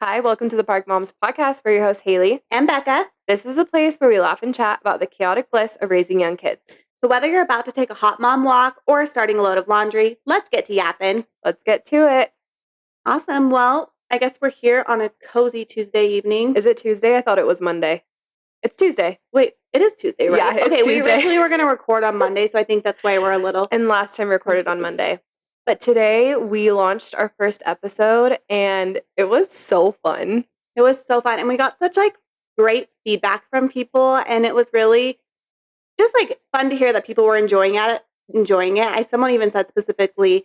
Hi, welcome to the Park Moms podcast. We're your host, Haley. And Becca. This is a place where we laugh and chat about the chaotic bliss of raising young kids. So whether you're about to take a hot mom walk or starting a load of laundry, let's get to yapping. Let's get to it. Awesome. Well, I guess we're here on a cozy Tuesday evening. Is it Tuesday? I thought it was Monday. It's Tuesday. Wait, it is Tuesday, right? Yeah, it's okay, Tuesday. We originally were going to record on Monday, so I think that's why we're a little... And last time recorded on Monday. But today we launched our first episode, and it was so fun. It was so fun, and we got such great feedback from people, and it was really just fun to hear that people were enjoying it. Someone even said specifically,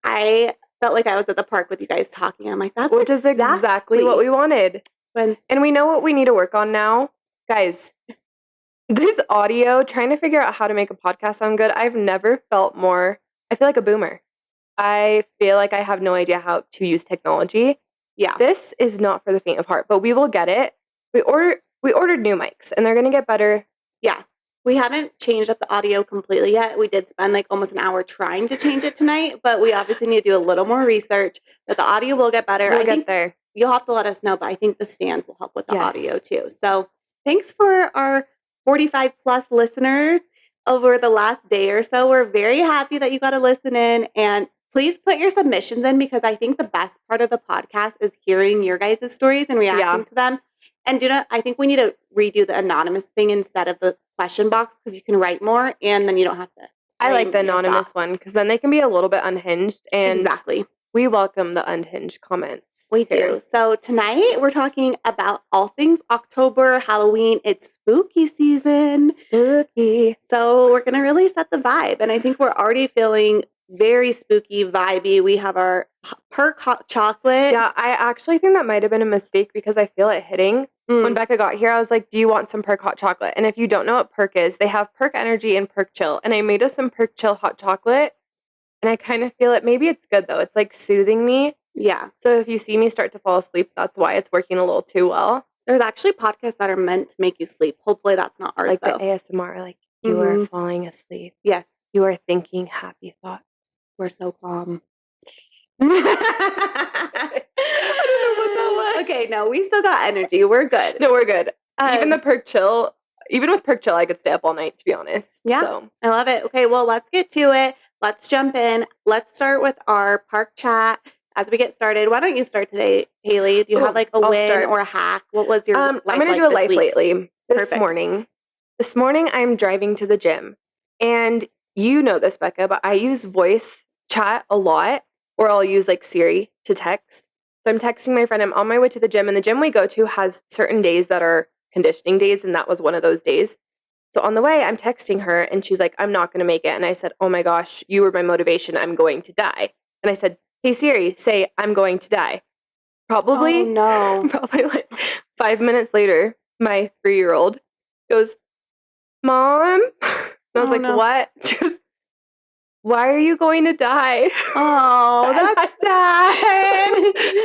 I felt like I was at the park with you guys talking. I'm like, that's which is exactly what we wanted. And we know what we need to work on now. Guys, this audio, trying to figure out how to make a podcast sound good, I've never felt more, I feel like a boomer. I feel like I have no idea how to use technology. Yeah. This is not for the faint of heart, but we will get it. We ordered new mics, and they're going to get better. Yeah. We haven't changed up the audio completely yet. We did spend almost an hour trying to change it tonight, but we obviously need to do a little more research. But the audio will get better. We'll get there. You'll have to let us know, but I think the stands will help with the audio too. So thanks for our 45 plus listeners over the last day or so. We're very happy that you got to listen in, and please put your submissions in, because I think the best part of the podcast is hearing your guys' stories and reacting to them. And I think we need to redo the anonymous thing instead of the question box, because you can write more and then you don't have to. I like the anonymous one, because then they can be a little bit unhinged. And exactly. We welcome the unhinged comments. We do. So tonight we're talking about all things October, Halloween. It's spooky season. Spooky. So we're going to really set the vibe. And I think we're already feeling very spooky, vibey. We have our perk hot chocolate. Yeah, I actually think that might have been a mistake, because I feel it hitting. When Becca got here, I was like, do you want some perk hot chocolate? And if you don't know what perk is, they have perk energy and perk chill. And I made us some perk chill hot chocolate. And I kind of feel it. Maybe it's good, though. It's soothing me. Yeah. So if you see me start to fall asleep, that's why it's working a little too well. There's actually podcasts that are meant to make you sleep. Hopefully that's not ours, though. The ASMR, you are falling asleep. Yes. You are thinking happy thoughts. We're so calm. I don't know what that was. Okay, no, we still got energy. We're good. No, we're good. Even with perk chill, I could stay up all night, to be honest. Yeah, so. I love it. Okay, well, let's get to it. Let's jump in. Let's start with our park chat. As we get started, why don't you start today, Haley? Do you have a win or a hack? What was your life I'm going to do a life lately this morning. This morning, I'm driving to the gym. And you know this, Becca, but I use voice chat a lot, or I'll use Siri to text. So I'm texting my friend. I'm on my way to the gym, and the gym we go to has certain days that are conditioning days, and that was one of those days. So on the way, I'm texting her, and she's like, I'm not going to make it. And I said, oh my gosh, you were my motivation. I'm going to die. And I said, hey Siri, say I'm going to die. Probably 5 minutes later, my 3-year-old goes, Mom? And I was what? She goes, why are you going to die? Oh, that's sad.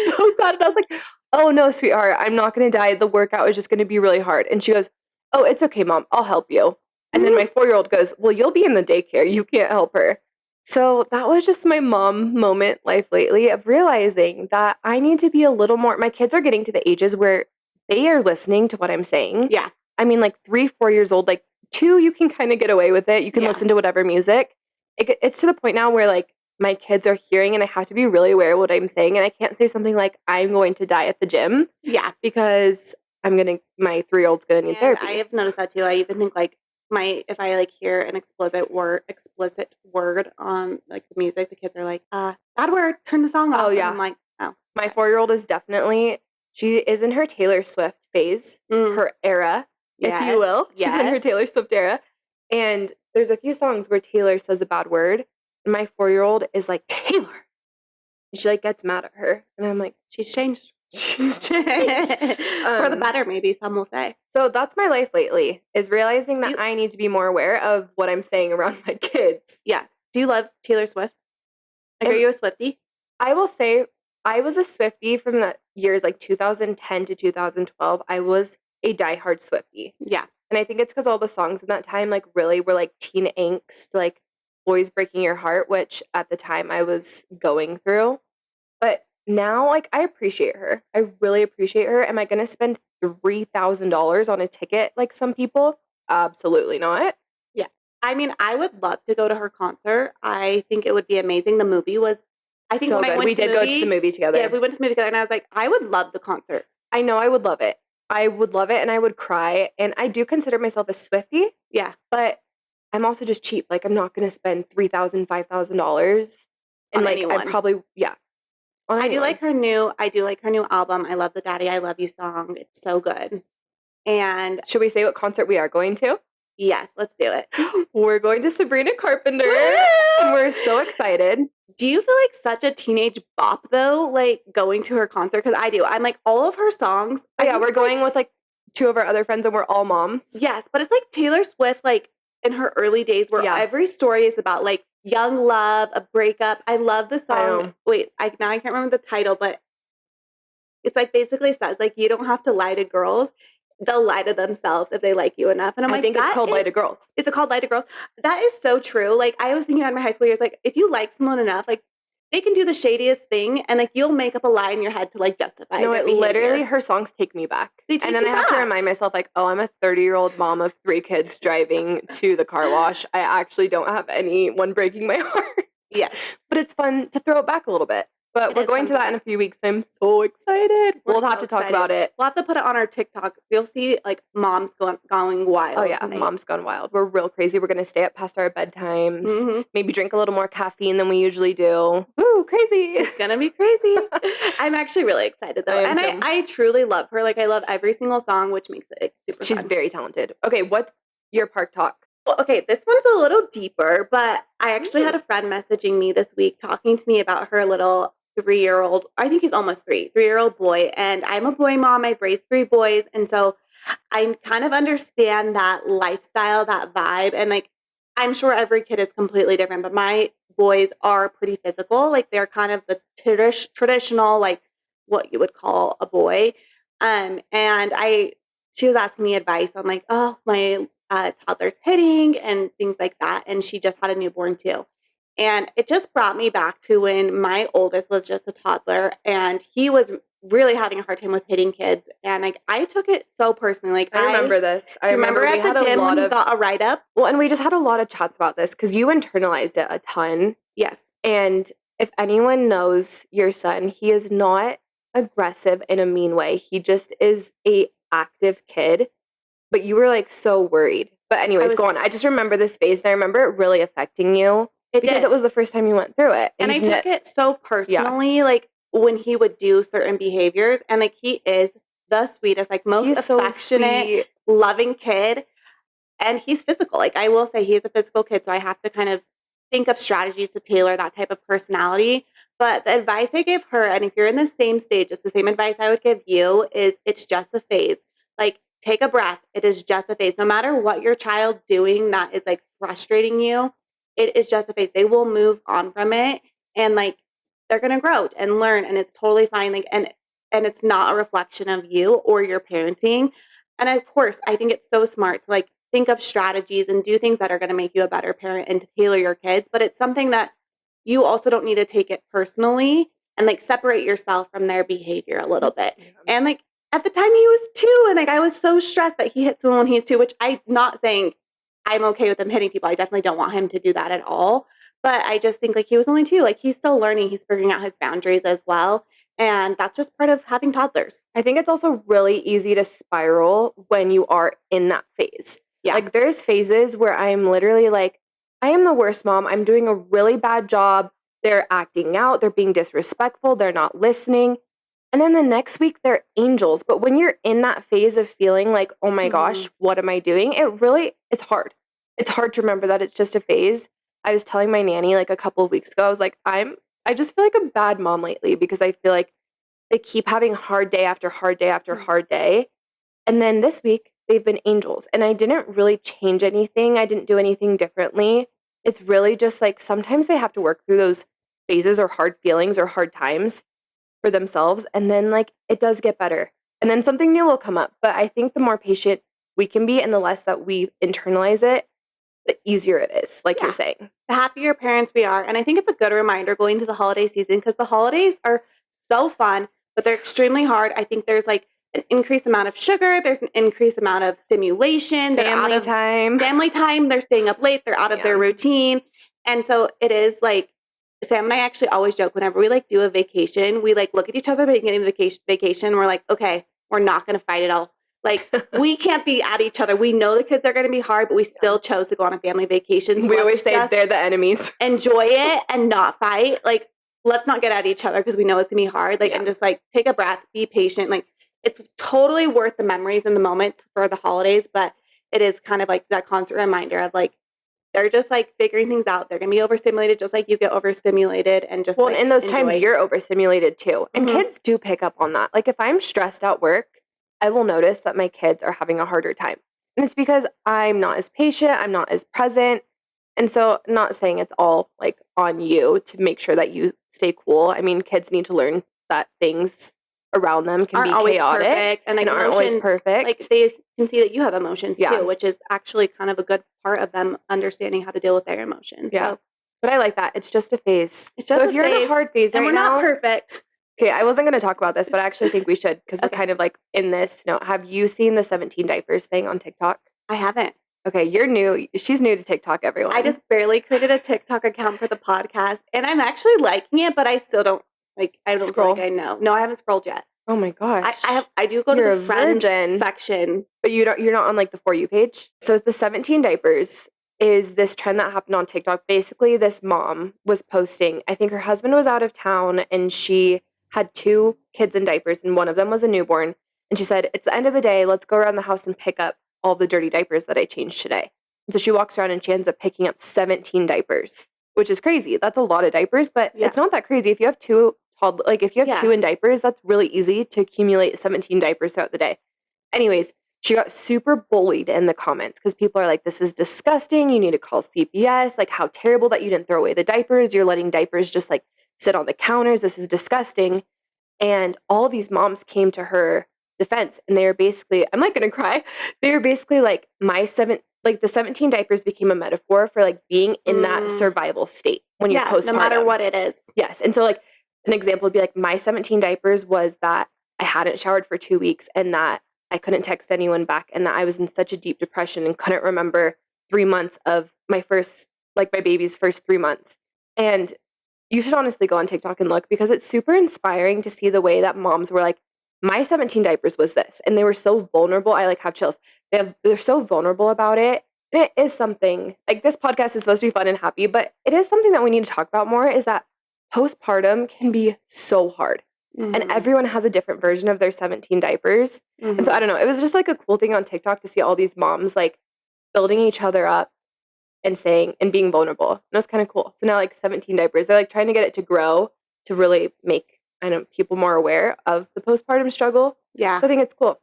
So sad. And I was like, oh no, sweetheart, I'm not going to die. The workout is just going to be really hard. And she goes, oh, it's okay, Mom. I'll help you. And then my 4-year-old goes, well, you'll be in the daycare. You can't help her. So that was just my mom moment life lately of realizing that I need to be a little more. My kids are getting to the ages where they are listening to what I'm saying. Yeah. I mean, 3, 4 years old, 2, you can kind of get away with it. You can listen to whatever music. It's to the point now where my kids are hearing, and I have to be really aware of what I'm saying. And I can't say something like, I'm going to die at the gym. Yeah. Because my 3-year-old's going to need therapy. I have noticed that too. I even think if I hear an explicit word on the music, the kids are like, bad word, turn the song off. Oh yeah. And I'm like, oh. My 4-year-old is she is in her Taylor Swift phase, her era, if you will. She's in her Taylor Swift era. And there's a few songs where Taylor says a bad word, and my 4-year-old is like, Taylor. And she gets mad at her. And I'm like, she's changed. She's changed. For the better, maybe some will say. So that's my life lately, is realizing that I need to be more aware of what I'm saying around my kids. Yes. Do you love Taylor Swift? Are you a Swiftie? I will say I was a Swiftie from the years 2010 to 2012. I was a diehard Swiftie. Yeah. And I think it's because all the songs in that time really were teen angst, boys breaking your heart, which at the time I was going through. But now, like, I appreciate her. I really appreciate her. Am I gonna spend $3,000 on a ticket like some people? Absolutely not. Yeah. I mean, I would love to go to her concert. I think it would be amazing. The movie was I think So when I good. went We to the did go to the movie movie yeah, together. we went to the movie together, and I was like, I would love the concert. I know I would love it. I would love it, and I would cry, and I do consider myself a Swiftie, Yeah. but I'm also just cheap. Like, I'm not gonna spend $3,000, $5,000, and, On like, I anyone. probably on I do anyone. like her new album. I love the Daddy I Love You song. It's so good. And Should we say what concert we are going to? yes, let's do it. We're going to Sabrina Carpenter, and we're so excited. Do you feel like such a teenage bop though, like going to her concert? Because I do. I'm like all of her songs. Oh, yeah, we're going with like 2 of our other friends, and we're all moms. Yes, but it's like Taylor Swift, like in her early days, where every story is about like young love, a breakup. I love the song. Wait, I can't remember the title, but it's like basically says like you don't have to lie to girls. They'll lie to themselves if they like you enough. And I'm like, I think it's called Lie to Girls. Is it called Lie to Girls? That is so true. Like I was thinking about in my high school years, like if you like someone enough, like they can do the shadiest thing and like you'll make up a lie in your head to like justify No, their it behavior. literally her songs take me back. They take and then you I have back. to remind myself like, oh, I'm a 30-year-old mom of 3 kids driving to the car wash. I actually don't have anyone breaking my heart. Yes. But it's fun to throw it back a little bit. But we're going to that in a few weeks. I'm so excited. We'll have to talk about it. We'll have to put it on our TikTok. You'll see like moms going wild. Oh yeah, tonight. Mom's gone wild. We're real crazy. We're gonna stay up past our bedtimes. Maybe drink a little more caffeine than we usually do. Woo, crazy! It's gonna be crazy. I'm actually really excited though, and I truly love her. Like I love every single song, which makes it super. She's fun. very talented. Okay, what's your park talk? Well, okay, this one's a little deeper, but I actually had a friend messaging me this week talking to me about her little 3-year-old, I think he's almost 3-year-old boy. And I'm a boy mom. I've raised 3 boys. And so I kind of understand that lifestyle, that vibe. And like, I'm sure every kid is completely different, but my boys are pretty physical. Like they're kind of the traditional, like what you would call a boy. And she was asking me advice on like, oh, my toddler's hitting and things like that. And she just had a newborn too. And it just brought me back to when my oldest was just a toddler and he was really having a hard time with hitting kids. And like I took it so personally. Like I remember this. I remember at the gym when he got a write up. Well, and we just had a lot of chats about this because you internalized it a ton. Yes. And if anyone knows your son, he is not aggressive in a mean way. He just is a active kid. But you were like so worried. But anyways, go on. I just remember this phase and I remember it really affecting you. Because it was the first time you went through it. And I took it so personally, like when he would do certain behaviors. And like he is the sweetest, like most affectionate, loving kid. And he's physical. Like I will say he is a physical kid. So I have to kind of think of strategies to tailor that type of personality. But the advice I give her, and if you're in the same stage, it's the same advice I would give you, is it's just a phase. Like take a breath. It is just a phase. No matter what your child's doing that is like frustrating you, it is just a phase. They will move on from it and like they're gonna grow and learn and it's totally fine. Like and it's not a reflection of you or your parenting. And of course, I think it's so smart to like think of strategies and do things that are gonna make you a better parent and to tailor your kids. But it's something that you also don't need to take it personally and like separate yourself from their behavior a little bit. And like at the time he was 2 and like I was so stressed that he hit someone when he's 2, which I'm not saying I'm okay with him hitting people. I definitely don't want him to do that at all. But I just think like he was only 2. Like he's still learning. He's figuring out his boundaries as well. And that's just part of having toddlers. I think it's also really easy to spiral when you are in that phase. Yeah. Like there's phases where I'm literally like, I am the worst mom. I'm doing a really bad job. They're acting out. They're being disrespectful. They're not listening. And then the next week they're angels. But when you're in that phase of feeling like, oh my gosh, what am I doing? It's hard. It's hard to remember that it's just a phase. I was telling my nanny like a couple of weeks ago, I was like, I just feel like a bad mom lately because I feel like they keep having hard day after hard day after hard day. And then this week they've been angels. And I didn't really change anything. I didn't do anything differently. It's really just like sometimes they have to work through those phases or hard feelings or hard times for themselves. And then like it does get better. And then something new will come up. But I think the more patient we can be and the less that we internalize it, the easier it is, like you're saying. The happier parents we are. And I think it's a good reminder going to the holiday season because the holidays are so fun, but they're extremely hard. I think there's like an increased amount of sugar. There's an increased amount of stimulation. They're out of family time. They're staying up late. They're out of their routine. And so it is like, Sam and I actually always joke whenever we like do a vacation, we like look at each other at the beginning of the vacation. We're like, okay, we're not going to fight at all. Like, we can't be at each other. We know the kids are going to be hard, but we still chose to go on a family vacation. So we always say they're the enemies. Enjoy it and not fight. Like, let's not get at each other because we know it's going to be hard. Like, and just like take a breath, be patient. Like, it's totally worth the memories and the moments for the holidays, but it is kind of like that constant reminder of like, they're just like figuring things out. They're going to be overstimulated just like you get overstimulated and just in those times you're overstimulated too. And kids do pick up on that. Like if I'm stressed at work, I will notice that my kids are having a harder time. And it's because I'm not as patient, I'm not as present. And so I'm not saying it's all like on you to make sure that you stay cool. I mean, kids need to learn that things around them can be chaotic and like aren't always perfect. Like they can see that you have emotions too, which is actually kind of a good part of them understanding how to deal with their emotions. Yeah. So, but I like that. It's just a phase. So if you're in a hard phase and right now, we're not perfect. Okay, I wasn't going to talk about this, but I actually think we should because we're kind of like in this. No, have you seen the 17 diapers thing on TikTok? I haven't. Okay, you're new. She's new to TikTok, everyone. I just barely created a TikTok account for the podcast, and I'm actually liking it, but I still don't like. I don't scroll. Feel like I know. No, I haven't scrolled yet. Oh my gosh! I do go to the friends section, but you're not on like the For You page. So the 17 diapers is this trend that happened on TikTok. Basically, this mom was posting. I think her husband was out of town, and she had 2 kids in diapers, and one of them was a newborn. And she said, "It's the end of the day. Let's go around the house and pick up all the dirty diapers that I changed today." And so she walks around and she ends up picking up 17 diapers, which is crazy. That's a lot of diapers, but it's not that crazy. If you have 2 if you have 2 in diapers, that's really easy to accumulate 17 diapers throughout the day. Anyways, she got super bullied in the comments because people are like, "This is disgusting. You need to call CPS. Like, how terrible that you didn't throw away the diapers. You're letting diapers just like sit on the counters. This is disgusting." And all of these moms came to her defense, and they were basically, I'm like gonna cry. They were basically like, the 17 diapers became a metaphor for like being in that survival state when you're postpartum. No matter what it is. Yes. And so like an example would be like my 17 diapers was that I hadn't showered for 2 weeks and that I couldn't text anyone back and that I was in such a deep depression and couldn't remember 3 months of my baby's first 3 months. And you should honestly go on TikTok and look because it's super inspiring to see the way that moms were like, my 17 diapers was this. And they were so vulnerable. I like have chills. They're so vulnerable about it. And it is something like this podcast is supposed to be fun and happy, but it is something that we need to talk about more is that postpartum can be so hard. And everyone has a different version of their 17 diapers. And so I don't know. It was just like a cool thing on TikTok to see all these moms like building each other up and saying and being vulnerable. And it was kind of cool. So now like 17 diapers, they're like trying to get it to grow to really make people more aware of the postpartum struggle. Yeah. So I think it's cool.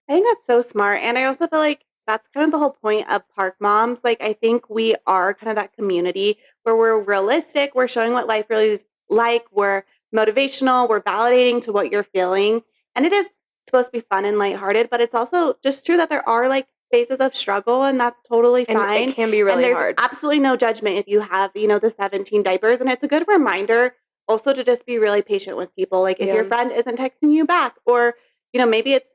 I think that's so smart. And I also feel like that's kind of the whole point of Park Moms. Like, I think we are kind of that community where we're realistic. We're showing what life really is like. We're motivational. We're validating to what you're feeling. And it is supposed to be fun and lighthearted, but it's also just true that there are like phases of struggle and that's totally fine. It can be really hard. And there's absolutely no judgment if you have, the 17 diapers. And it's a good reminder also to just be really patient with people. Like if your friend isn't texting you back or, maybe it's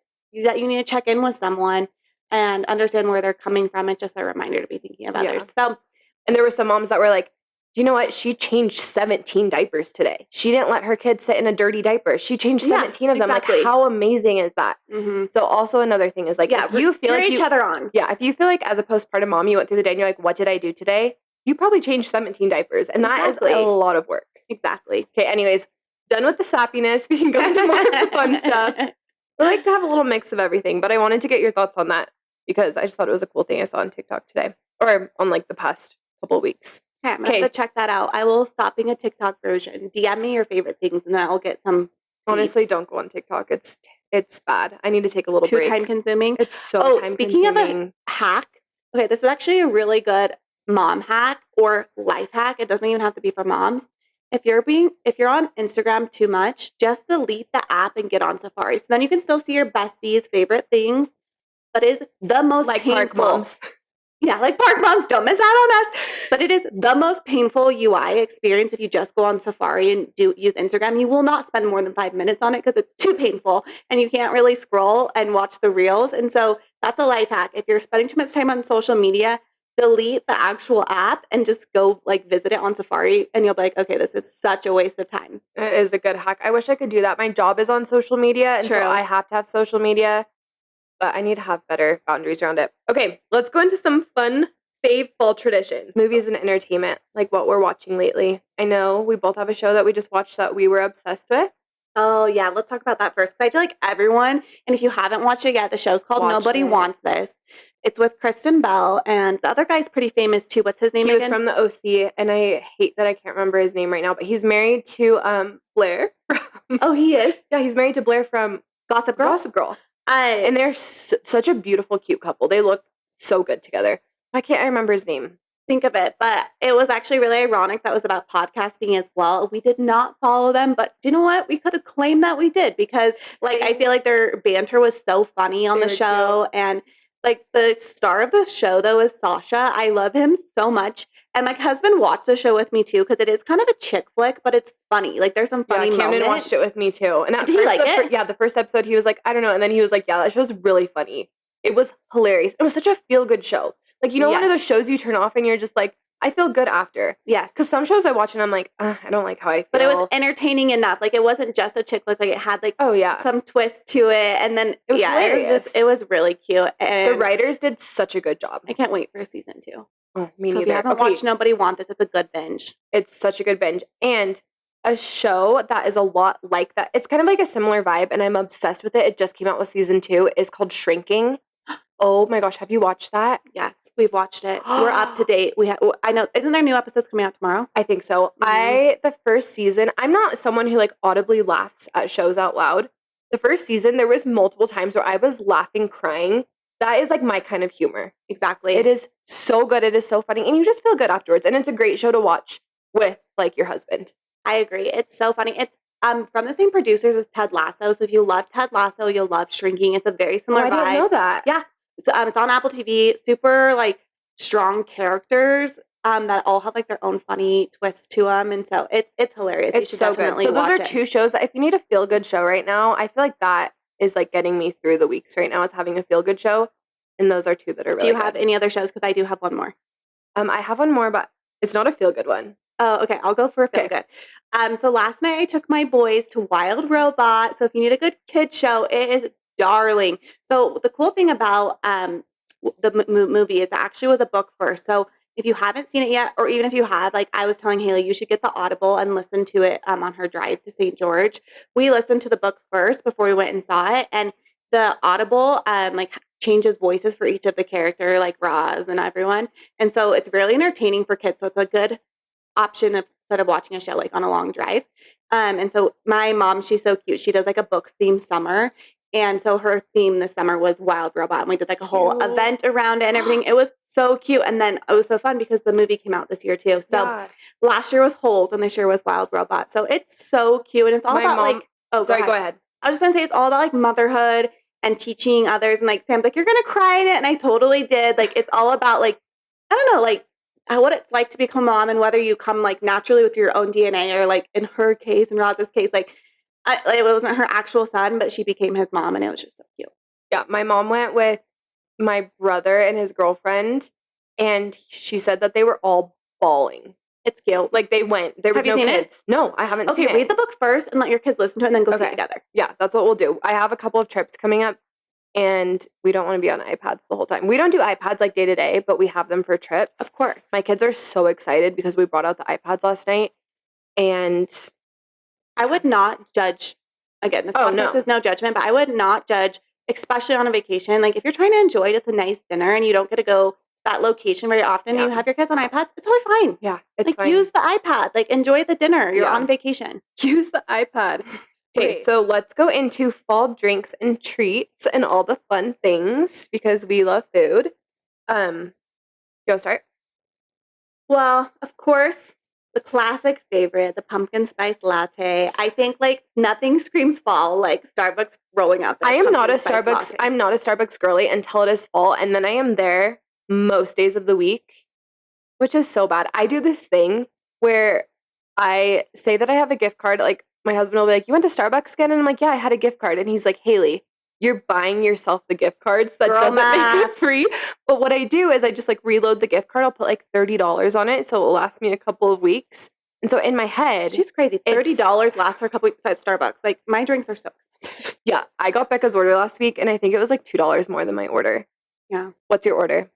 that you need to check in with someone and understand where they're coming from. It's just a reminder to be thinking of others. So, and there were some moms that were like, do you know what? She changed 17 diapers today. She didn't let her kids sit in a dirty diaper. She changed 17 of them. Exactly. Like, how amazing is that? So also another thing is like, if you feel like each other on. Yeah. If you feel like as a postpartum mom, you went through the day and you're like, what did I do today? You probably changed 17 diapers. And that is a lot of work. Exactly. Okay. Anyways, done with the sappiness. We can go into more of the fun stuff. I like to have a little mix of everything, but I wanted to get your thoughts on that because I just thought it was a cool thing I saw on TikTok today or on like the past couple of weeks. Okay, I'm going to have to check that out. I will stop being a TikTok version. DM me your favorite things and then I'll get some. Honestly, don't go on TikTok. It's bad. I need to take a little break. Too time consuming? It's so time consuming. Speaking of a hack, okay, this is actually a really good mom hack or life hack. It doesn't even have to be for moms. If you're on Instagram too much, just delete the app and get on Safari. So then you can still see your besties' favorite things, but is the most like painful. Park Moms. Yeah, like Park Moms, don't miss out on us. But it is the most painful UI experience if you just go on Safari and use Instagram. You will not spend more than 5 minutes on it because it's too painful and you can't really scroll and watch the reels. And so that's a life hack. If you're spending too much time on social media, delete the actual app and just go like visit it on Safari and you'll be like, okay, this is such a waste of time. It is a good hack. I wish I could do that. My job is on social media, and so I have to have social media. But I need to have better boundaries around it. Okay, let's go into some fun fave fall traditions. Movies and entertainment, like what we're watching lately. I know we both have a show that we just watched that we were obsessed with. Oh, yeah, let's talk about that first because I feel like everyone, and if you haven't watched it yet, the show's called Nobody Wants This. It's with Kristen Bell, and the other guy's pretty famous too. What's his name again? He was from the OC, and I hate that I can't remember his name right now, but he's married to Blair. Oh, he is? Yeah, he's married to Blair from Gossip Girl? Gossip Girl. And they're such a beautiful, cute couple. They look so good together. Why can't I remember his name? Think of it. But it was actually really ironic that was about podcasting as well. We did not follow them, but do you know what? We could have claimed that we did because like I feel like their banter was so funny on the show. Cute. And like the star of the show though is Sasha. I love him so much. And my husband watched the show with me too because it is kind of a chick flick, but it's funny. Like there's some funny moments. Camden watched it with me too. And did he like it? The first episode he was like, I don't know. And then he was like, yeah, that show's really funny. It was hilarious. It was such a feel-good show. Like, you know, one of those shows you turn off and you're just like, I feel good after. Yes. Because some shows I watch and I'm like, I don't like how I feel. But it was entertaining enough. Like, it wasn't just a chick flick. Like, it had, like, some twist to it. And then, it was hilarious. It was really cute. And the writers did such a good job. I can't wait for season 2. Oh, me neither. If you haven't watched Nobody Want This, it's a good binge. It's such a good binge. And a show that is a lot like that. It's kind of like a similar vibe, and I'm obsessed with it. It just came out with season 2. It's called Shrinking. Oh my gosh, have you watched that? Yes, we've watched it. We're up to date. I know, isn't there new episodes coming out tomorrow? I think so. Mm-hmm. The first season, I'm not someone who like audibly laughs at shows out loud. The first season, there was multiple times where I was laughing, crying. That is like my kind of humor. Exactly. It is so good. It is so funny. And you just feel good afterwards. And it's a great show to watch with like your husband. I agree. It's so funny. It's from the same producers as Ted Lasso. So if you love Ted Lasso, you'll love Shrinking. It's a very similar vibe. I didn't know that. Yeah. So it's on Apple TV. Super like strong characters that all have like their own funny twists to them. And so it's hilarious. It's so good. So those are two shows that if you need a feel good show right now, I feel like that is like getting me through the weeks right now is having a feel good show. And those are two that are really good. Do you have any other shows? Because I do have one more. I have one more, but it's not a feel good one. Oh, okay. I'll go for a feel good. So last night I took my boys to Wild Robot. So if you need a good kid show, it is darling. So the cool thing about the movie is it actually was a book first. So if you haven't seen it yet, or even if you have, like I was telling Haley, you should get the Audible and listen to it on her drive to St. George. We listened to the book first before we went and saw it. And the Audible like changes voices for each of the character, like Roz and everyone. And so it's really entertaining for kids. So it's a good option instead of watching a show like on a long drive. And so my mom, she's so cute. She does like a book themed summer. And so her theme this summer was Wild Robot. And we did like a whole event around it and everything. It was so cute. And then it was so fun because the movie came out this year too. So last year was Holes and this year was Wild Robot. So it's so cute. And it's all about like, go ahead. I was just going to say it's all about like motherhood and teaching others. And like Sam's like, you're going to cry in it. And I totally did. Like it's all about like, I don't know, like what it's like to become a mom and whether you come like naturally with your own DNA or like in her case, in Roz's case, like it wasn't her actual son, but she became his mom and it was just so cute. Yeah, my mom went with my brother and his girlfriend and she said that they were all bawling. It's cute. Like they went, there was no kids. No, I haven't seen it. Okay, read the book first and let your kids listen to it and then go see it together. Yeah, that's what we'll do. I have a couple of trips coming up and we don't want to be on iPads the whole time. We don't do iPads like day to day, but we have them for trips. Of course. My kids are so excited because we brought out the iPads last night and I would not judge, again, this podcast is no judgment, but I would not judge, especially on a vacation. Like if you're trying to enjoy just a nice dinner and you don't get to go that location very often, and you have your kids on iPads, it's totally fine. Yeah, it's like fine. Use the iPad, like enjoy the dinner. You're on vacation. Use the iPad. Okay, so let's go into fall drinks and treats and all the fun things because we love food. You want to start? Well, of course, the classic favorite, the pumpkin spice latte. I think like nothing screams fall like Starbucks rolling out. I'm not a Starbucks girly until it is fall, and then I am there most days of the week, which is so bad. I do this thing where I say that I have a gift card. Like, my husband will be like, you went to Starbucks again? And I'm like, yeah, I had a gift card. And he's like, Haley, you're buying yourself the gift cards. That doesn't make it free. But what I do is I just like reload the gift card. I'll put like $30 on it, so it will last me a couple of weeks. And so in my head, she's crazy. $30 lasts her a couple weeks at Starbucks. Like, my drinks are so expensive. Yeah, I got Becca's order last week, and I think it was like $2 more than my order. Yeah. What's your order?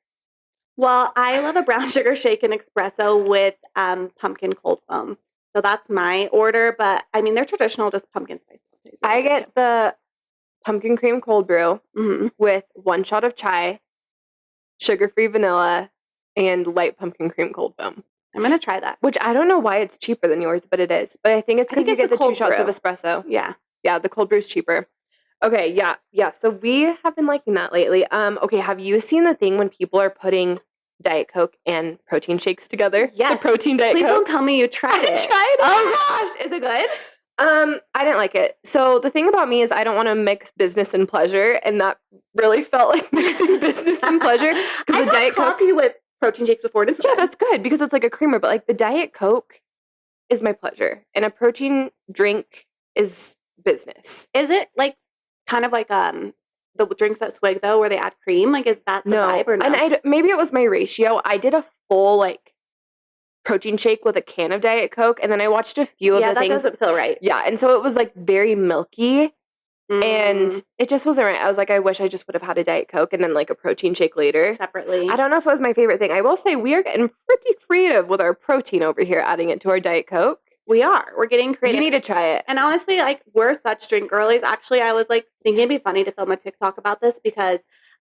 Well, I love a brown sugar shake and espresso with pumpkin cold foam. So that's my order. But I mean, they're traditional, just pumpkin spice lattes. I get the pumpkin cream cold brew with 1 shot of chai, sugar-free vanilla, and light pumpkin cream cold foam. I'm going to try that. Which I don't know why it's cheaper than yours, but it is. But I think it's because you get the 2 shots of espresso. Yeah. Yeah, the cold brew is cheaper. Okay, yeah. So we have been liking that lately. Okay, have you seen the thing when people are putting Diet Coke and protein shakes together? Yes. The protein Diet Coke. Please don't tell me you tried it. I tried it. Oh gosh, is it good? I didn't like it. So the thing about me is I don't want to mix business and pleasure, and that really felt like mixing business and pleasure. Because the Diet Coke with protein shakes before this. Yeah, that's good because it's like a creamer, but like the Diet Coke is my pleasure, and a protein drink is business. Is it like kind of like the drinks at Swig though, where they add cream? Like, is that the vibe or no? And maybe it was my ratio. I did a full like protein shake with a can of Diet Coke, and then I watched a few of the things. Yeah, that doesn't feel right. Yeah, and so it was like very milky. And it just wasn't right. I was like, I wish I just would have had a Diet Coke and then like a protein shake later. Separately. I don't know if it was my favorite thing. I will say we are getting pretty creative with our protein over here, adding it to our Diet Coke. We are. We're getting creative. You need to try it. And honestly, like, we're such drink girlies. Actually, I was like thinking it'd be funny to film a TikTok about this because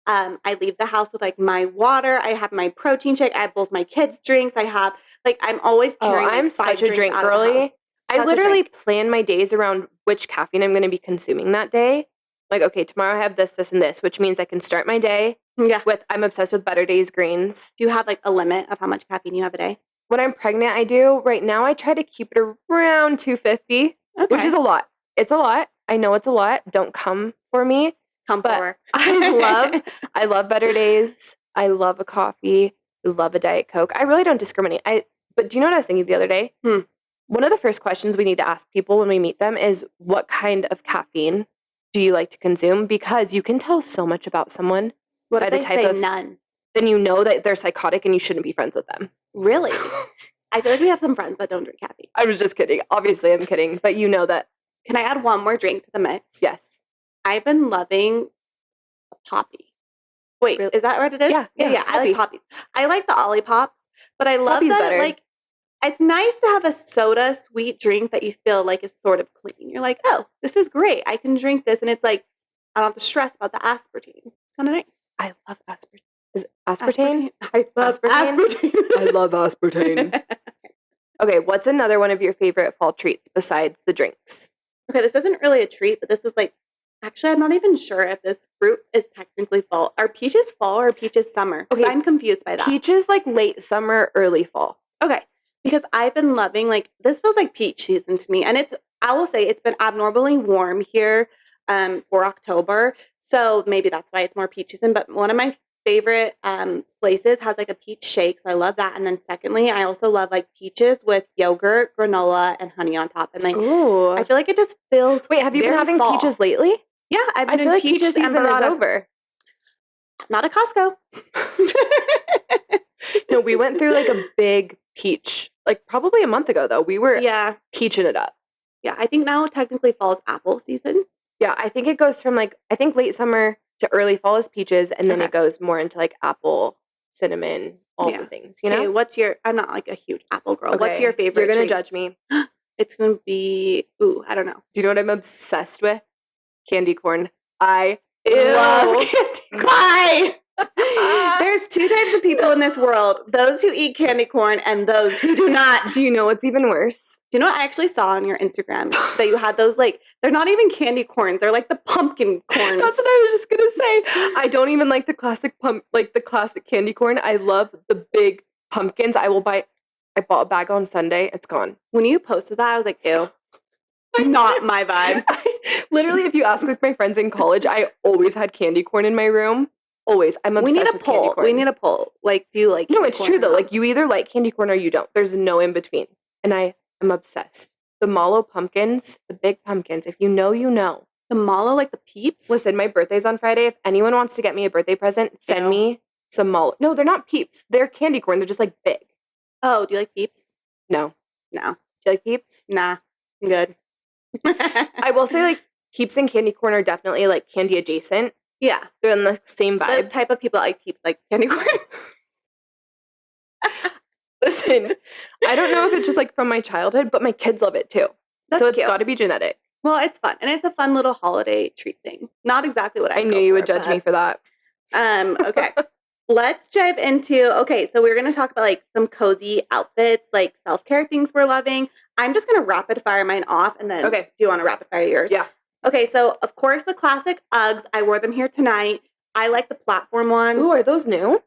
I leave the house with like my water. I have my protein shake. I have both my kids' drinks. I have like, I'm always carrying I'm like, 5 such a drink girly. I literally plan my days around which caffeine I'm going to be consuming that day. Like, okay, tomorrow I have this, this, and this, which means I can start my day with, I'm obsessed with Better Days greens. Do you have like a limit of how much caffeine you have a day? When I'm pregnant, I do. Right now, I try to keep it around 250, which is a lot. It's a lot. I know it's a lot. Don't come for me. Come for her. I love Better Days. I love a coffee. I love a Diet Coke. I really don't discriminate. But do you know what I was thinking the other day? One of the first questions we need to ask people when we meet them is, what kind of caffeine do you like to consume? Because you can tell so much about someone by the type of none. Then you know that they're psychotic and you shouldn't be friends with them. Really? I feel like we have some friends that don't drink caffeine. I was just kidding. Obviously, I'm kidding. But you know that. Can I add one more drink to the mix? Yes. I've been loving a Poppy. Wait, really? Is that what it is? Yeah. I like Poppies. I like the Olipop, but I love Poppy's that better. Like, it's nice to have a soda sweet drink that you feel like is sort of clean. You're like, oh, this is great. I can drink this. And it's like, I don't have to stress about the aspartame. It's kind of nice. I love aspartame. Is it aspartame? I love aspartame. I love aspartame. Okay, what's another one of your favorite fall treats besides the drinks? Okay, this isn't really a treat, but this is like, actually, I'm not even sure if this fruit is technically fall. Are peaches fall or peaches summer? Okay, I'm confused by that. Peaches like late summer, early fall. Okay, because I've been loving, like, this feels like peach season to me. And I will say it's been abnormally warm here for October. So maybe that's why it's more peach season. But one of my favorite places has like a peach shake. So I love that. And then secondly, I also love like peaches with yogurt, granola, and honey on top. And like, I feel like it just feels Wait, have you been having fall. Peaches lately? Yeah, I've been I feel like peach season is over. Not at Costco. No, we went through like a big peach, like probably a month ago though. We were peaching it up. Yeah, I think now technically fall is apple season. Yeah, I think it goes from like, I think late summer to early fall is peaches, and then it goes more into like apple, cinnamon, all the things, you know? Okay, I'm not like a huge apple girl. Okay. What's your favorite You're going to treat? judge me. It's going to be, I don't know. Do you know what I'm obsessed with? Candy corn. I love candy corn. Why? There's 2 types of people in this world. Those who eat candy corn and those who do not. Do you know what's even worse? Do you know what I actually saw on your Instagram? That you had those, like, they're not even candy corns. They're like the pumpkin corns. That's what I was just going to say. I don't even like the classic the classic candy corn. I love the big pumpkins. I bought a bag on Sunday. It's gone. When you posted that, I was like, ew. Not my vibe. Literally, if you ask like my friends in college, I always had candy corn in my room. Always. I'm obsessed with candy corn. We need a poll. Like, do you like candy corn? No, it's true though. Like, you either like candy corn or you don't. There's no in between. And I am obsessed. The mallow pumpkins, the big pumpkins. If you know, you know. The mallow, like the Peeps? Listen, my birthday's on Friday. If anyone wants to get me a birthday present, send me some mallow. No, they're not Peeps. They're candy corn. They're just like big. Oh, do you like Peeps? No. No. Do you like Peeps? Nah. I'm good. I will say, like, Peeps and candy corn are definitely like candy adjacent. Yeah. They're in the same vibe. The type of people like Peeps like candy corn. Listen, I don't know if it's just like from my childhood, but my kids love it too. That's so it's cute. got to be genetic. Well, it's fun. And it's a fun little holiday treat thing. Not exactly what I knew you would judge me for that. Okay. Let's dive into, so we're going to talk about like some cozy outfits, like self-care things we're loving. I'm just going to rapid fire mine off and then do you want to rapid fire yours? Yeah. Okay, so of course the classic Uggs. I wore them here tonight. I like the platform ones. Ooh, are those new?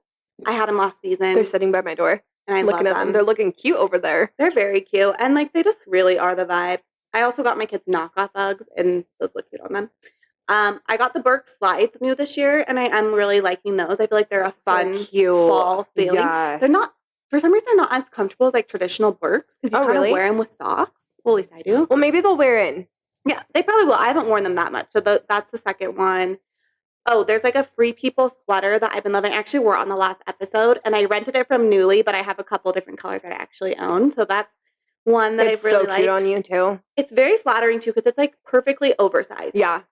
I had them last season. They're sitting by my door. And I'm looking at them. They're looking cute over there. They're very cute. And like they just really are the vibe. I also got my kids knockoff Uggs and those look cute on them. I got the Burke slides new this year and I am really liking those. I feel like they're a fun fall feeling. Yeah. They're not, for some reason, they're not as comfortable as like traditional Burks because you kind of wear them with socks. Well, at least I do. Well, maybe they'll wear in. Yeah, they probably will. I haven't worn them that much. So that's the second one. Oh, there's like a Free People sweater that I've been loving. I actually wore it on the last episode and I rented it from Nuuly, but I have a couple different colors that I actually own. So that's one that I've really liked. It's so cute on you too. It's very flattering too because it's like perfectly oversized. Yeah.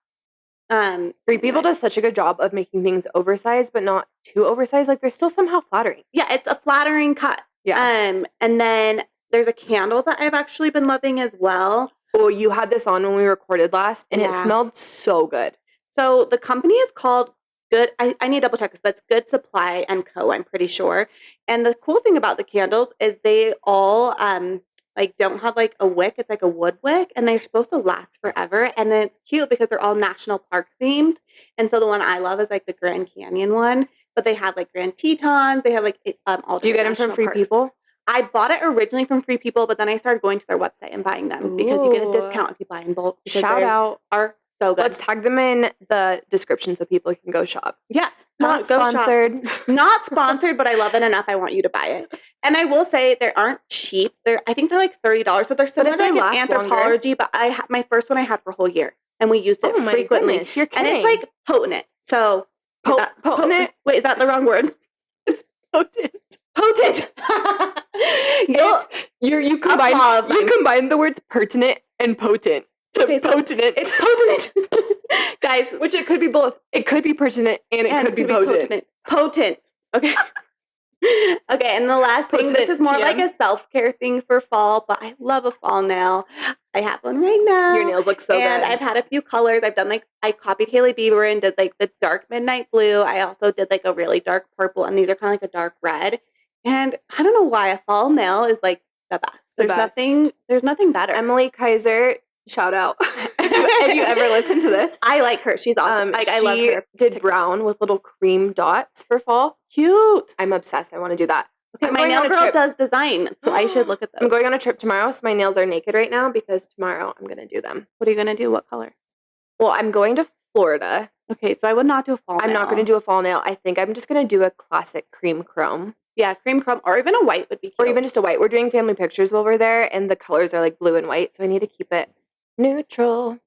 Free People does such a good job of making things oversized, but not too oversized. Like they're still somehow flattering. Yeah, it's a flattering cut. Yeah. And then there's a candle that I've actually been loving as well. Oh, you had this on when we recorded last, and it smelled so good. So the company is called Good. I need to double check this, but it's Good Supply and Co. I'm pretty sure. And the cool thing about the candles is they all like don't have like a wick. It's like a wood wick, and they're supposed to last forever. And then it's cute because they're all national park themed. And so the one I love is like the Grand Canyon one, but they have like Grand Tetons. They have like all. Do you get them from Free People? I bought it originally from Free People, but then I started going to their website and buying them because you get a discount if you buy in bulk. Shout out. Are so good. Let's tag them in the description so people can go shop. Yes. Not sponsored. Not sponsored, but I love it enough. I want you to buy it. And I will say they aren't cheap. I think they're like $30. So they're similar to like an Anthropologie, but my first one I had for a whole year. And we used it frequently. Goodness, you're kidding. And it's like potent. So potent? Wait, is that the wrong word? It's potent. Potent. You combine the words pertinent and potent. Potent. It's potent. Guys, which it could be both. It could be pertinent and it could be potent. Potent. Okay. Okay, and the last thing, this is more like a self-care thing for fall, but I love a fall nail. I have one right now. Your nails look so good. And I've had a few colors. I've done I copied Hailey Bieber and did like the dark midnight blue. I also did like a really dark purple, and these are kind of like a dark red. And I don't know why a fall nail is like the best. There's nothing better. Emily Kaiser, shout out. Have you ever listened to this? I like her. She's awesome. I love her. Did brown with little cream dots for fall. Cute. I'm obsessed. I want to do that. Okay, my nail girl does design, so I should look at those. I'm going on a trip tomorrow, so my nails are naked right now because tomorrow I'm going to do them. What are you going to do? What color? Well, I'm going to Florida. Okay, so I would not do a fall nail. I'm not going to do a fall nail. I think I'm just going to do a classic cream chrome. Yeah, cream chrome, or even a white would be cute. Or even just a white. We're doing family pictures while we're there, and the colors are like blue and white, so I need to keep it neutral.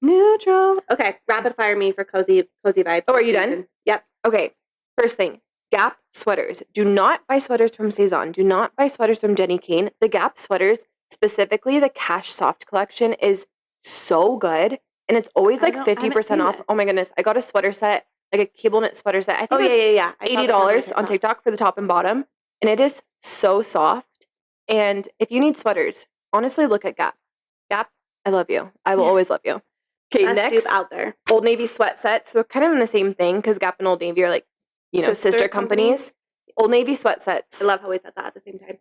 Okay, rapid fire me for cozy vibes. Oh, are you done? Yep. Okay, first thing, Gap sweaters. Do not buy sweaters from Saison. Do not buy sweaters from Jenny Kane. The Gap sweaters, specifically the Cash Soft collection, is so good, and it's always like 50% off. Oh my goodness, I got a sweater set, like a cable knit sweater set. I think $80 on TikTok for the top and bottom, and it is so soft. And if you need sweaters, honestly, look at Gap. Gap, I love you. I will always love you. Okay, next, out there. Old Navy sweat sets. So kind of in the same thing because Gap and Old Navy are like, sister companies. Old Navy sweat sets. I love how we said that at the same time.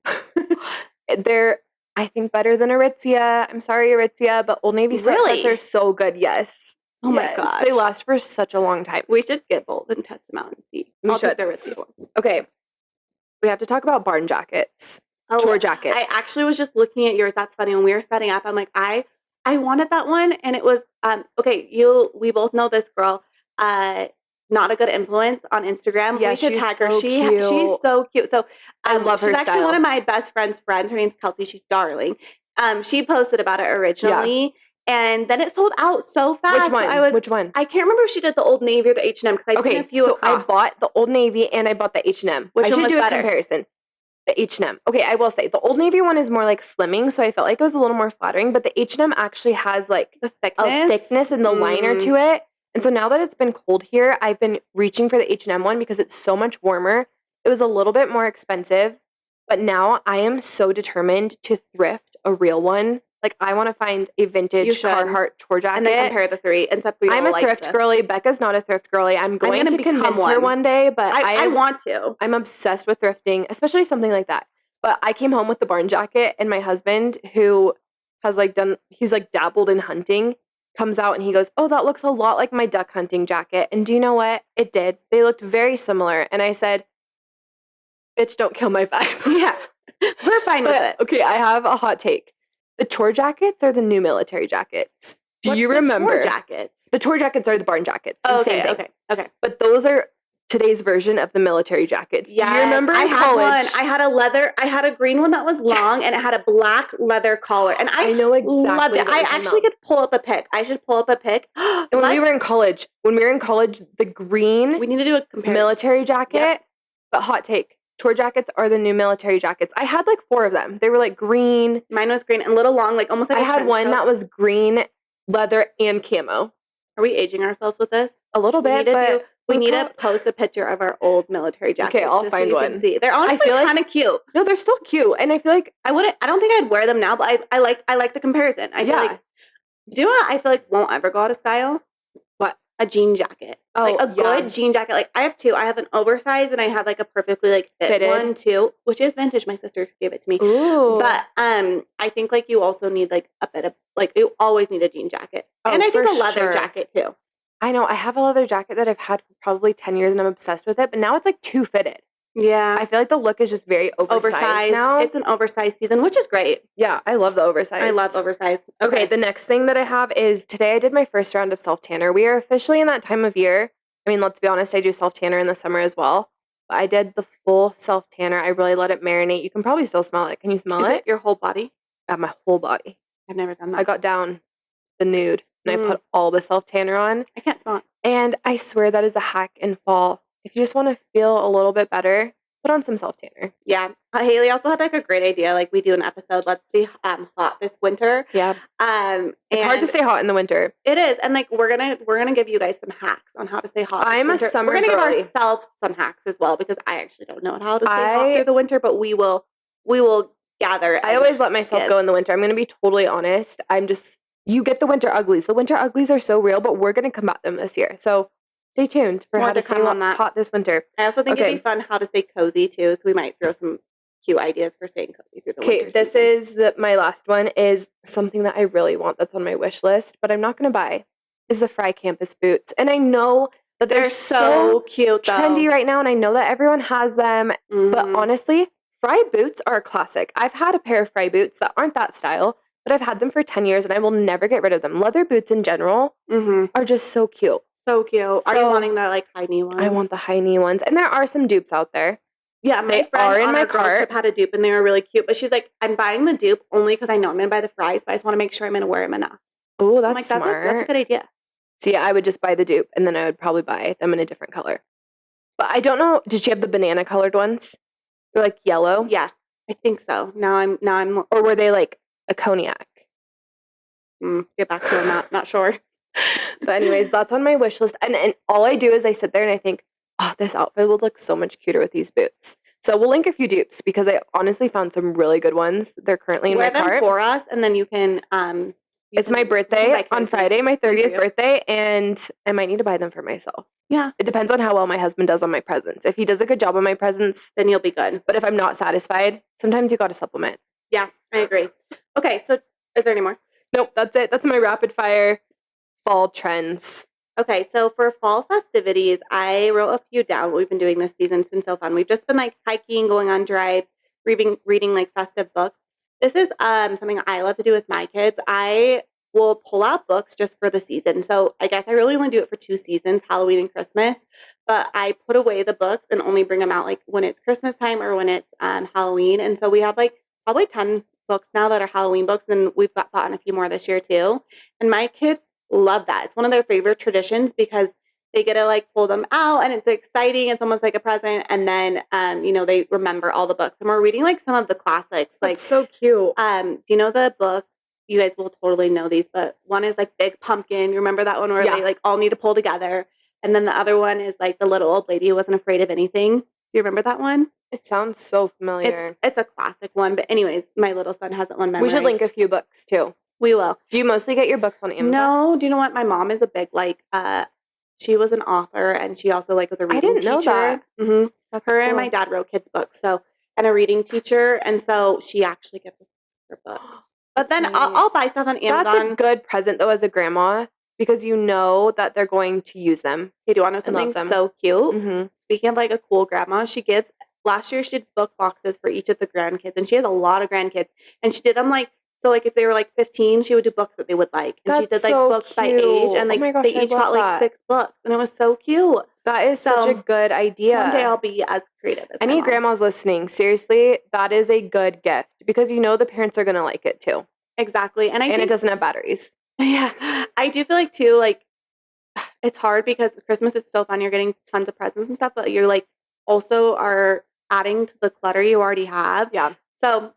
They're, I think, better than Aritzia. I'm sorry, Aritzia, but Old Navy sweat sets are so good. Yes. Oh my gosh. They last for such a long time. We should get both and test them out and see. I'll take the Aritzia one. Okay. We have to talk about barn jackets. Tour jackets. I actually was just looking at yours. That's funny. When we were setting up, I'm like, I wanted that one. And it was, we both know this girl. not a good influence on Instagram. Yeah, we should tag her. so cute. She's so cute. So I love her She's actually style. one of my best friend's friends. Her name's Kelsey. She's darling. She posted about it originally, and then it sold out so fast. Which one? So Which one? I can't remember if she did the Old Navy or the H&M because I've seen a few across. I bought the Old Navy and I bought the H&M. Which I one should was do a better? comparison. The H&M. Okay, I will say the Old Navy one is more like slimming, so I felt like it was a little more flattering, but the H&M actually has like The a thickness and the liner to it. And so now that it's been cold here, I've been reaching for the H&M one because it's so much warmer. It was a little bit more expensive, but now I am so determined to thrift a real one. Like I want to find a vintage Carhartt tour jacket. And then compare the three. And I'm a thrift girly. Becca's not a thrift girly. I'm going to convince her one day, but I want to. I'm obsessed with thrifting, especially something like that. But I came home with the barn jacket, and my husband, who has he's dabbled in hunting, comes out and he goes, "Oh, that looks a lot like my duck hunting jacket." And do you know what? It did. They looked very similar. And I said, "Bitch, don't kill my vibe." Yeah, we're fine with it. Okay, I have a hot take. The chore jackets are the new military jackets. Do you remember? The chore jackets? The chore jackets are the barn jackets. Same thing. Okay. But those are today's version of the military jackets. Yes, do you remember in college? Had one. I had a green one that was long and it had a black leather collar. And I know exactly loved it. I actually could pull up a pic. I should pull up a pic. And when we were in college, the green we need to do a comparison. Military jacket, but hot take. Chore jackets are the new military jackets. I had 4 of them. They were green. Mine was green and a little long, almost like I had one that was green, leather, and camo. Are we aging ourselves with this? A little bit, we need to post a picture of our old military jackets. Okay, I'll find one. See. They're honestly kind of cute. No, they're still cute, and I feel like I don't think I'd wear them now, but I like the comparison. I feel I feel like won't ever go out of style. What? A jean jacket. Oh, a good jean jacket. I have 2. I have an oversized and I have a perfectly fitted one too, which is vintage. My sister gave it to me. Ooh. But I think you also need a bit of you always need a jean jacket. And I think a leather jacket too. I know. I have a leather jacket that I've had for probably 10 years and I'm obsessed with it, but now it's too fitted. Yeah. I feel like the look is just very oversized now. It's an oversized season, which is great. Yeah, I love the oversized. I love oversized. Okay, the next thing that I have is today I did my first round of self-tanner. We are officially in that time of year. I mean, let's be honest, I do self-tanner in the summer as well. But I did the full self-tanner. I really let it marinate. You can probably still smell it. Can you smell it? Your whole body? My whole body. I've never done that. I got down the nude and I put all the self-tanner on. I can't smell it. And I swear that is a hack in fall. If you just want to feel a little bit better, put on some self-tanner. Yeah. Haley also had a great idea. We do an episode, let's stay hot this winter. Yeah. It's hard to stay hot in the winter. It is. And we're gonna give you guys some hacks on how to stay hot. I'm a summer girly. We're gonna give ourselves some hacks as well because I actually don't know how to stay hot through the winter, but we will gather. I always let myself go in the winter. I'm gonna be totally honest. You get the winter uglies. The winter uglies are so real, but we're gonna combat them this year. So stay tuned for how to stay hot this winter. I also think it'd be fun how to stay cozy too. So we might throw some cute ideas for staying cozy through the winter. Okay, this is my last one is something that I really want that's on my wish list, but I'm not going to buy, is the Fry Campus boots. And I know that they're so cute, trendy right now, and I know that everyone has them, but honestly, Fry boots are a classic. I've had a pair of Fry boots that aren't that style, but I've had them for 10 years, and I will never get rid of them. Leather boots in general are just so cute. So cute. Are you wanting the high knee ones? I want the high knee ones. And there are some dupes out there. Yeah, my friend on our girls trip had a dupe and they were really cute. But she's like, I'm buying the dupe only because I know I'm going to buy the Fries, but I just want to make sure I'm going to wear them enough. Oh, that's smart. That's a good idea. See, I would just buy the dupe and then I would probably buy them in a different color. But I don't know. Did she have the banana colored ones? They're yellow? Yeah, I think so. Now I'm. Or were they a cognac? Get back to them. Not sure. But anyways, that's on my wish list. And all I do is I sit there and I think, oh, this outfit would look so much cuter with these boots. So we'll link a few dupes because I honestly found some really good ones. They're currently in my cart. Wear them for us, and then you can. It's my birthday on Friday, my 30th birthday, and I might need to buy them for myself. Yeah. It depends on how well my husband does on my presents. If he does a good job on my presents, then you'll be good. But if I'm not satisfied, sometimes you got to supplement. Yeah, I agree. Okay, so is there any more? Nope, that's it. That's my rapid fire fall trends. Okay, so for fall festivities, I wrote a few down. What we've been doing this season. It's been so fun. We've just been hiking, going on drives, reading festive books. This is something I love to do with my kids. I we'll pull out books just for the season. So I guess I really only do it for 2 seasons, Halloween and Christmas. But I put away the books and only bring them out like when it's Christmas time or when it's Halloween. And so we have like probably 10 books now that are Halloween books, and we've gotten a few more this year too. And my kids love that. It's one of their favorite traditions because they get to like pull them out and it's exciting. It's almost like a present. And then, they remember all the books. And we're reading like some of the classics. That's like so cute. Do you know the book? You guys will totally know these, but one is like Big Pumpkin. You remember that one where they like all need to pull together? And then the other one is like the little old lady who wasn't afraid of anything. Do you remember that one? It sounds so familiar. It's a classic one. But anyways, my little son has that one memorized. We should link a few books too. We will. Do you mostly get your books on Amazon? No. Do you know what? My mom is a big she was an author and she also like was a reading teacher. I didn't know that. Mm-hmm. Her cool. And my dad wrote kids' books, and a reading teacher, and so she actually gets her books. But then nice. I'll buy stuff on Amazon. That's a good present though as a grandma because you know that they're going to use them. Hey, do you want to know something so cute? Mm-hmm. Speaking of like a cool grandma, last year she did book boxes for each of the grandkids, and she has a lot of grandkids, and she did them like. So, like, if they were, like, 15, she would do books that they would like. And she did, like, books by age. And, like, they each got, like, 6 books. And it was so cute. That is such a good idea. One day I'll be as creative as any grandmas listening, seriously, that is a good gift. Because you know the parents are going to like it, too. Exactly. And it doesn't have batteries. Yeah. I do feel like, too, like, it's hard because Christmas is so fun. You're getting tons of presents and stuff. But you're, like, also are adding to the clutter you already have. Yeah. So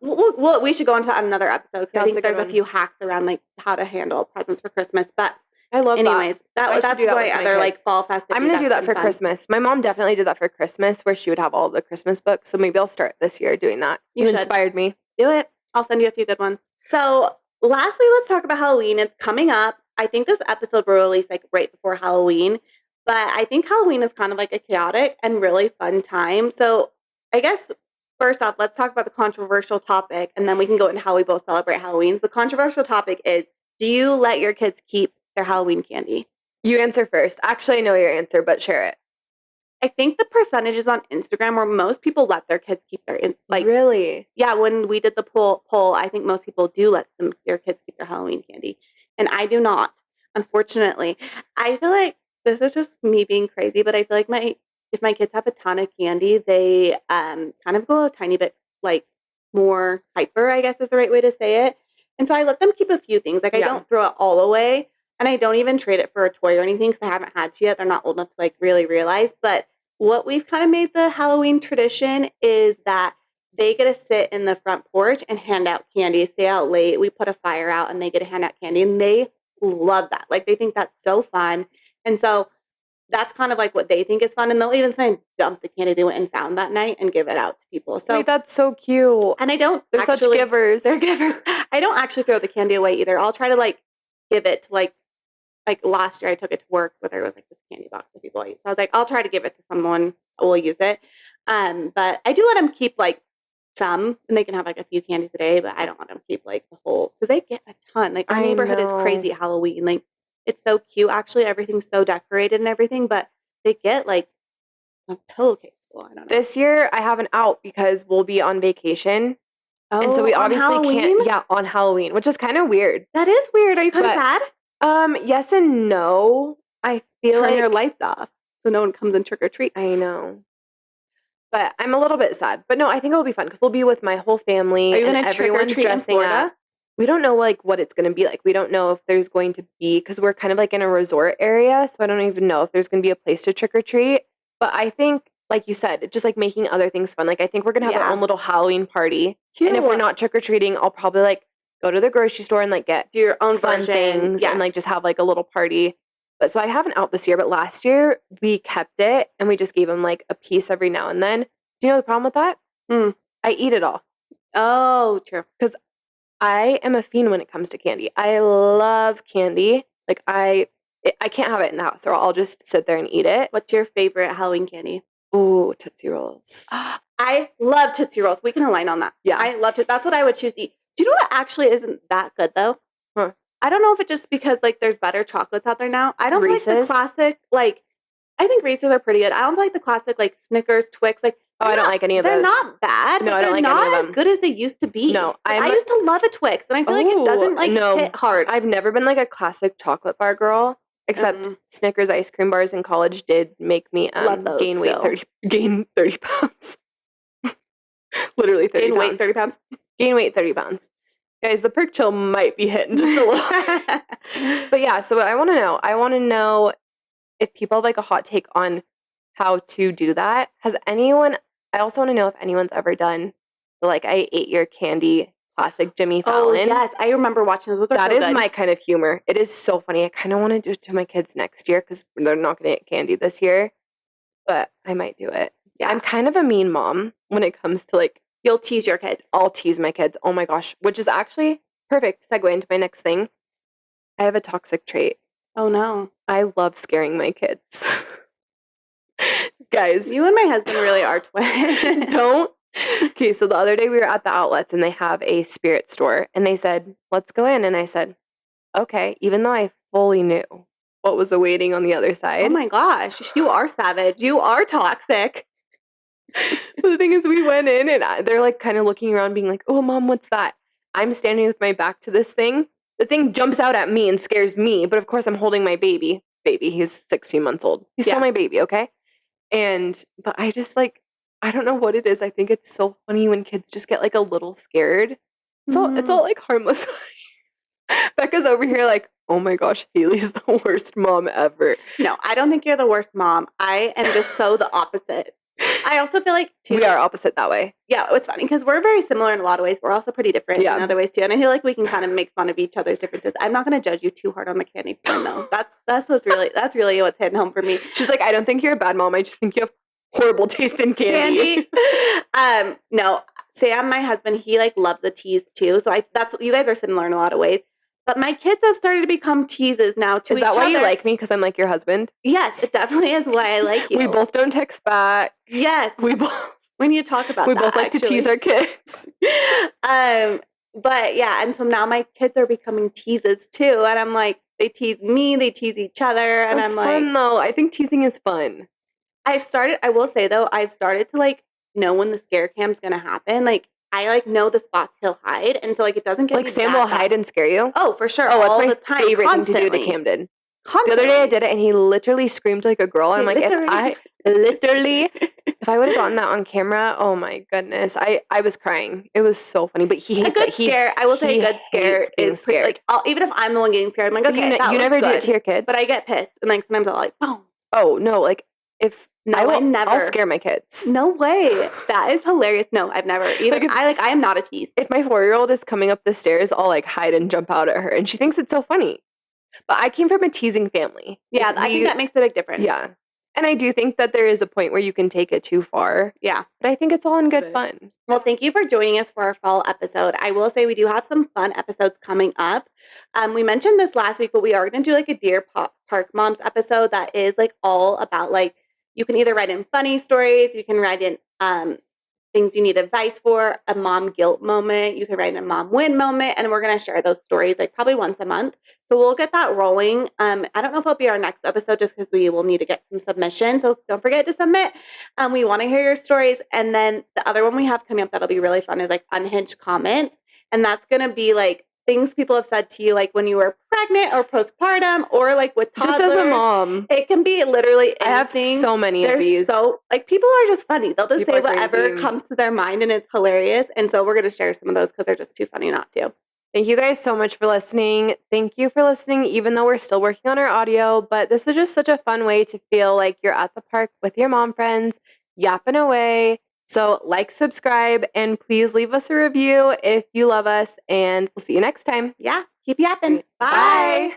we should go into another episode because I think there's a few hacks around like how to handle presents for Christmas. But I love anyways, that's my other like fall festivity. I'm going to do that for Christmas. My mom definitely did that for Christmas where she would have all the Christmas books. So maybe I'll start this year doing that. You inspired me. Do it. I'll send you a few good ones. So lastly, let's talk about Halloween. It's coming up. I think this episode will release like right before Halloween. But I think Halloween is kind of like a chaotic and really fun time. So I guess first off, let's talk about the controversial topic, and then we can go into how we both celebrate Halloween. The controversial topic is, do you let your kids keep their Halloween candy? You answer first. Actually, I know your answer, but share it. I think the percentages on Instagram where most people let their kids keep their really? Yeah, when we did the poll, I think most people do let their kids keep their Halloween candy, and I do not. Unfortunately, I feel like this is just me being crazy, but I feel like if my kids have a ton of candy, they kind of go a tiny bit like more hyper, I guess is the right way to say it. And so I let them keep a few things. Like I don't throw it all away, and I don't even trade it for a toy or anything because I haven't had to yet. They're not old enough to like really realize. But what we've kind of made the Halloween tradition is that they get to sit in the front porch and hand out candy, stay out late. We put a fire out and they get to hand out candy, and they love that. Like they think that's so fun. And so that's kind of like what they think is fun. And they'll even sometimes dump the candy they went and found that night and give it out to people. So wait, that's so cute. And I don't They're such givers. They're givers. I don't actually throw the candy away either. I'll try to like give it to like last year I took it to work where there was like this candy box that people use. So I was like, I'll try to give it to someone who will use it. But I do let them keep like some, and they can have like a few candies a day, but I don't let them keep like the whole, because they get a ton. Like our neighborhood is crazy at Halloween. Like it's so cute. Actually, everything's so decorated and everything, but they get like a pillowcase full. I don't know. This year I have an out because we'll be on vacation. Oh, and so we obviously Halloween? can't, on Halloween, which is kind of weird. That is weird. Are you kind of sad? Yes and no. I feel Turn your lights off so no one comes and trick or treats. I know. But I'm a little bit sad. But no, I think it'll be fun because we'll be with my whole family. Are you and going to trick or treat in Florida? We don't know like what it's going to be like. We don't know if there's going to be, because we're kind of like in a resort area. So I don't even know if there's going to be a place to trick or treat. But I think, like you said, just like making other things fun. Like I think we're going to have our own little Halloween party. Cute. And if we're not trick or treating, I'll probably like go to the grocery store and like do your own fun things and like just have like a little party. But so I haven't out this year, but last year we kept it and we just gave them like a piece every now and then. Do you know the problem with that? I eat it all. Oh, true. Because I am a fiend when it comes to candy. I love candy. Like I can't have it in the house, or I'll just sit there and eat it. What's your favorite Halloween candy? Oh, Tootsie Rolls. I love Tootsie Rolls. We can align on that. Yeah. I love it. That's what I would choose to eat. Do you know what actually isn't that good though? Huh. I don't know if it's just because like there's better chocolates out there now. I don't Reese's? like the classic, like I think Reese's are pretty good. I don't like the classic like Snickers, Twix. Like Oh, I don't like any of they're those. not bad, No, but I don't they're like any of not as them. good as they used to be. No, I used to love a Twix, and I feel like it doesn't hit hard. I've never been like a classic chocolate bar girl, except Snickers ice cream bars in college did make me gain 30 pounds. Literally 30 gain pounds. Weight 30 pounds. Gain weight 30 pounds. Guys, the perk chill might be hitting just a little. But yeah, so I want to know if people have like a hot take on how to do that. I also want to know if anyone's ever done the like I ate your candy classic Jimmy Fallon. Oh yes, I remember watching those. That is my kind of humor. It is so funny. I kind of want to do it to my kids next year because they're not going to get candy this year, but I might do it. Yeah. I'm kind of a mean mom when it comes to like, you'll tease your kids. I'll tease my kids. Oh my gosh, which is actually perfect segue into my next thing. I have a toxic trait. Oh no. I love scaring my kids. Guys, you and my husband really are twins. Okay, so the other day we were at the outlets and they have a spirit store and they said, let's go in. And I said, okay, even though I fully knew what was awaiting on the other side. Oh my gosh, you are savage. You are toxic. The thing is, we went in and they're like kind of looking around being like, oh, Mom, what's that? I'm standing with my back to this thing. The thing jumps out at me and scares me. But of course, I'm holding my baby. He's 16 months old. He's still my baby, okay? But I just like, I don't know what it is. I think it's so funny when kids just get like a little scared. It's all like harmless. Becca's over here like, oh my gosh, Haley's the worst mom ever. No, I don't think you're the worst mom. I am just so the opposite. I also feel like too, we are opposite that way. Yeah, it's funny because we're very similar in a lot of ways. We're also pretty different in other ways too. And I feel like we can kind of make fun of each other's differences. I'm not going to judge you too hard on the candy porn though. That's really what's hitting home for me. She's like, I don't think you're a bad mom. I just think you have horrible taste in candy. No, Sam, my husband, he like loves the tease too. So that's you guys are similar in a lot of ways. But my kids have started to become teases now to each other. Is that why you like me? Because I'm like your husband? Yes, it definitely is why I like you. We both don't text back. Yes. We both. When you talk about we both like to tease our kids. But yeah, and so now my kids are becoming teases too. And I'm like, they tease me, they tease each other. And That's I'm like. fun though. I think teasing is fun. I will say though, I've started to like know when the scare cam's gonna happen. Like, I like know the spots he'll hide, and so like it doesn't get like Sam will hide and scare you. Oh, for sure. Oh, all that's my the time, favorite constantly. thing to do to Camden. Constantly. The other day I did it, and he literally screamed like a girl. And I'm like, if I would have gotten that on camera, oh my goodness, I was crying. It was so funny. But he hates a good scare. I will say a good scare is scared. Like even if I'm the one getting scared, I'm like, okay, you never do it to your kids, but I get pissed, and like sometimes I'll like, boom. Oh no, like if. No, I never. I'll scare my kids. No way. That is hilarious. No, I've never. Even I am not a tease. If my 4-year-old is coming up the stairs, I'll like hide and jump out at her, and she thinks it's so funny. But I came from a teasing family. Yeah, I think that makes a big difference. Yeah, and I do think that there is a point where you can take it too far. Yeah, but I think it's all in good fun. Well, thank you for joining us for our fall episode. I will say we do have some fun episodes coming up. We mentioned this last week, but we are going to do like a Deer Park Moms episode that is like all about like. You can either write in funny stories, you can write in things you need advice for, a mom guilt moment, you can write in a mom win moment, and we're going to share those stories like probably once a month. So we'll get that rolling. I don't know if it'll be our next episode just because we will need to get some submissions. So don't forget to submit. We want to hear your stories. And then the other one we have coming up that'll be really fun is like unhinged comments. And that's going to be like things people have said to you, like when you were pregnant or postpartum or like with toddlers. Just as a mom. It can be literally anything. I have so many of these. So, like, people are just funny. They'll just say whatever comes to their mind and it's hilarious. And so we're going to share some of those because they're just too funny not to. Thank you guys so much for listening. Thank you for listening, even though we're still working on our audio. But this is just such a fun way to feel like you're at the park with your mom friends, yapping away. So like, subscribe, and please leave us a review if you love us, and we'll see you next time. Yeah, keep yapping. Bye.